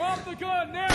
Drop the gun now!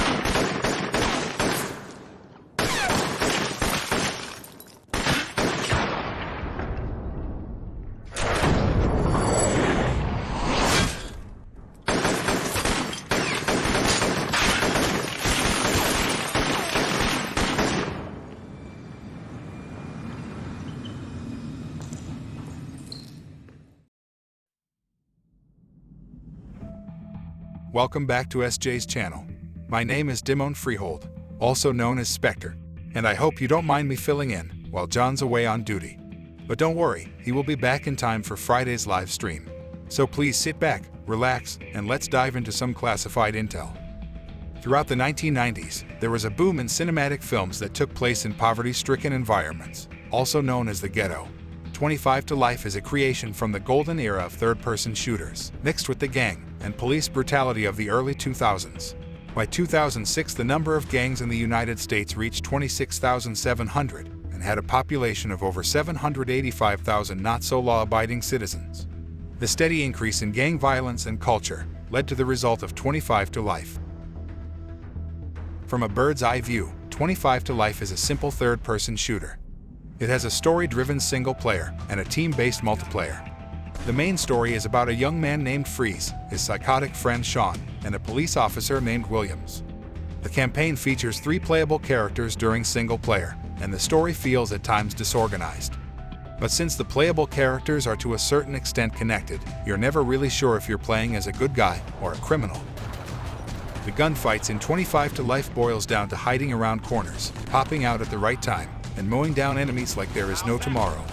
Welcome back to SJ's channel. My name is Dimon Freehold, also known as Spectre, and I hope you don't mind me filling in while John's away on duty. But don't worry, he will be back in time for Friday's live stream. So please sit back, relax, and let's dive into some classified intel. Throughout the 1990s, there was a boom in cinematic films that took place in poverty-stricken environments, also known as the ghetto. 25 to Life is a creation from the golden era of third-person shooters, mixed with the gang and police brutality of the early 2000s. By 2006, the number of gangs in the United States reached 26,700 and had a population of over 785,000 not-so-law-abiding citizens. The steady increase in gang violence and culture led to the result of 25 to Life. From a bird's-eye view, 25 to Life is a simple third-person shooter. It has a story-driven single-player and a team-based multiplayer. The main story is about a young man named Freeze, his psychotic friend Sean, and a police officer named Williams. The campaign features 3 playable characters during single-player, and the story feels at times disorganized. But since the playable characters are to a certain extent connected, you're never really sure if you're playing as a good guy or a criminal. The gunfights in 25 to Life boils down to hiding around corners, popping out at the right time, and mowing down enemies like there is no tomorrow.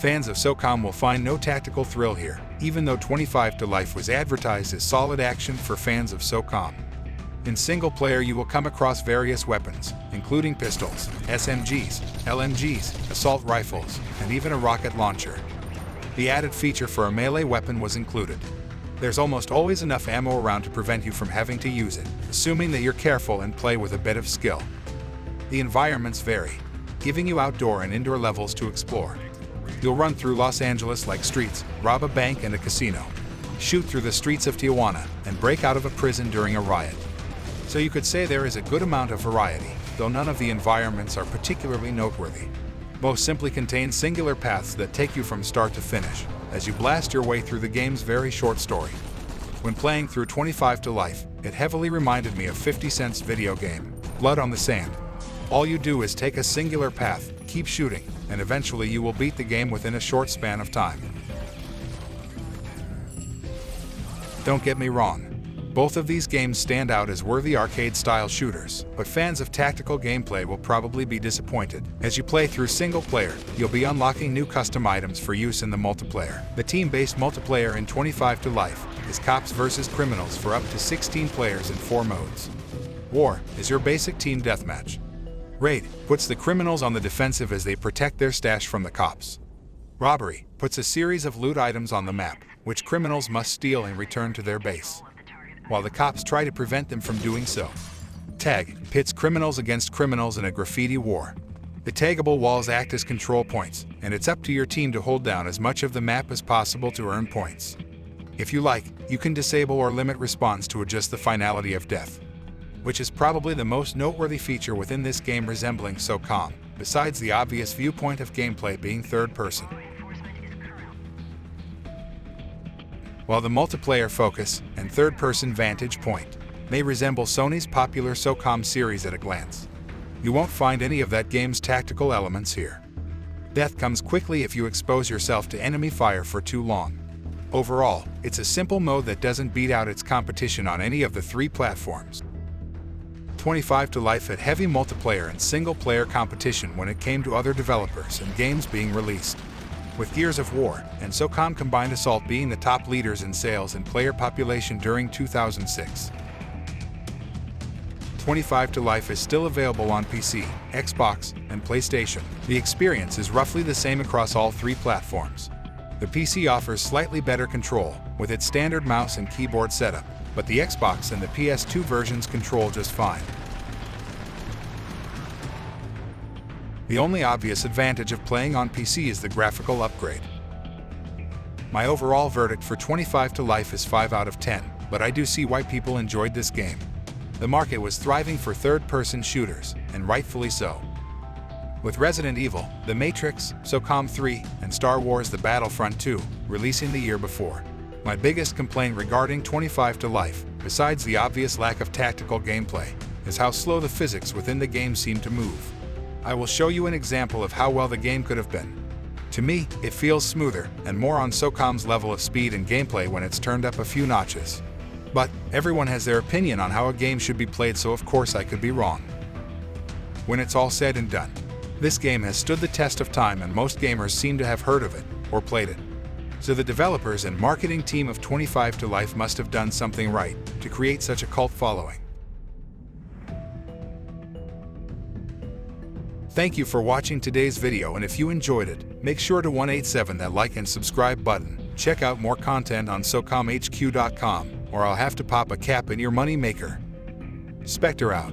Fans of SOCOM will find no tactical thrill here, even though 25 to Life was advertised as solid action for fans of SOCOM. In single player, you will come across various weapons, including pistols, SMGs, LMGs, assault rifles, and even a rocket launcher. The added feature for a melee weapon was included. There's almost always enough ammo around to prevent you from having to use it, assuming that you're careful and play with a bit of skill. The environments vary, giving you outdoor and indoor levels to explore. You'll run through Los Angeles-like streets, rob a bank and a casino, shoot through the streets of Tijuana, and break out of a prison during a riot. So you could say there is a good amount of variety, though none of the environments are particularly noteworthy. Most simply contain singular paths that take you from start to finish, as you blast your way through the game's very short story. When playing through 25 to Life, it heavily reminded me of 50 Cent's video game, Blood on the Sand. All you do is take a singular path, keep shooting, and eventually you will beat the game within a short span of time. Don't get me wrong, both of these games stand out as worthy arcade-style shooters, but fans of tactical gameplay will probably be disappointed. As you play through single player, you'll be unlocking new custom items for use in the multiplayer. The team-based multiplayer in 25 to Life is cops versus criminals for up to 16 players in 4 modes. War is your basic team deathmatch. Raid puts the criminals on the defensive as they protect their stash from the cops. Robbery puts a series of loot items on the map, which criminals must steal and return to their base, while the cops try to prevent them from doing so. Tag pits criminals against criminals in a graffiti war. The taggable walls act as control points, and it's up to your team to hold down as much of the map as possible to earn points. If you like, you can disable or limit respawns to adjust the finality of death, which is probably the most noteworthy feature within this game resembling SOCOM, besides the obvious viewpoint of gameplay being third person. While the multiplayer focus and third-person vantage point may resemble Sony's popular SOCOM series at a glance, you won't find any of that game's tactical elements here. Death comes quickly if you expose yourself to enemy fire for too long. Overall, it's a simple mode that doesn't beat out its competition on any of the 3 platforms. 25 to Life had heavy multiplayer and single-player competition when it came to other developers and games being released, with Gears of War and SOCOM Combined Assault being the top leaders in sales and player population during 2006. 25 to Life is still available on PC, Xbox, and PlayStation. The experience is roughly the same across all 3 platforms. The PC offers slightly better control with its standard mouse and keyboard setup, but the Xbox and the PS2 versions control just fine. The only obvious advantage of playing on PC is the graphical upgrade. My overall verdict for 25 to Life is 5 out of 10, but I do see why people enjoyed this game. The market was thriving for third-person shooters, and rightfully so. With Resident Evil, The Matrix, SOCOM 3, and Star Wars The Battlefront 2 releasing the year before, my biggest complaint regarding 25 to Life, besides the obvious lack of tactical gameplay, is how slow the physics within the game seem to move. I will show you an example of how well the game could have been. To me, it feels smoother and more on SOCOM's level of speed and gameplay when it's turned up a few notches. But everyone has their opinion on how a game should be played, so of course I could be wrong. When it's all said and done, this game has stood the test of time and most gamers seem to have heard of it or played it. So the developers and marketing team of 25 to Life must have done something right to create such a cult following. Thank you for watching today's video, and if you enjoyed it, make sure to 187 that like and subscribe button. Check out more content on SOCOMHQ.com, or I'll have to pop a cap in your money maker. Spectre out.